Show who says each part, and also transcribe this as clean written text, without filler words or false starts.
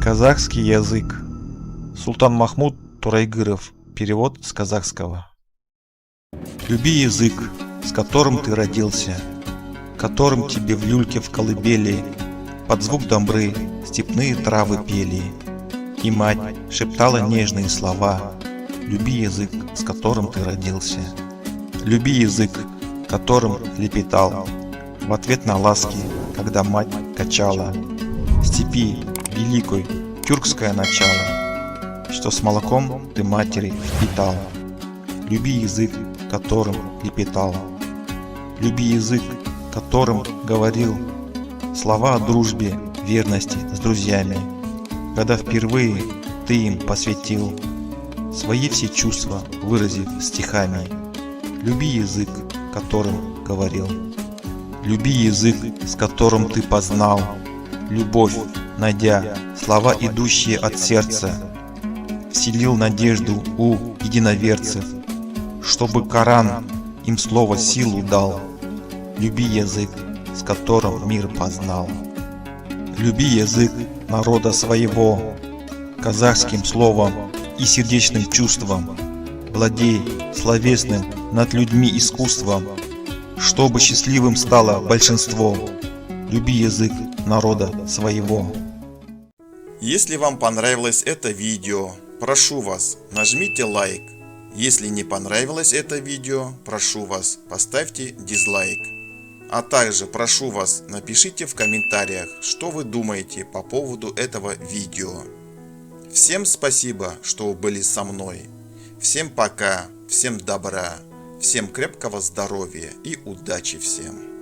Speaker 1: Казахский язык. Султан Махмуд Турайгыров. Перевод с казахского. Люби язык, с которым ты родился, которым тебе в люльке в колыбели под звук домбры степные травы пели, и мать шептала нежные слова. Люби язык, с которым ты родился. Люби язык, которым лепетал в ответ на ласки, когда мать качала степи великой тюркское начало, что с молоком ты матери впитал. Люби язык, которым лепетал. Люби язык, которым говорил слова о дружбе, верности с друзьями, когда впервые ты им посвятил свои все чувства, выразив стихами. Люби язык, которым говорил. Люби язык, с которым ты познал любовь, найдя слова, идущие от сердца, вселил надежду у единоверцев, чтобы Коран им слово силу дал. Люби язык, с которым мир познал. Люби язык народа своего, казахским словом и сердечным чувством, владей словесным над людьми искусством, чтобы счастливым стало большинство. Люби язык народа своего.
Speaker 2: Если вам понравилось это видео, прошу вас, нажмите лайк. Если не понравилось это видео, прошу вас, поставьте дизлайк. А также прошу вас, напишите в комментариях, что вы думаете по поводу этого видео. Всем спасибо, что были со мной. Всем пока, всем добра, всем крепкого здоровья и удачи всем.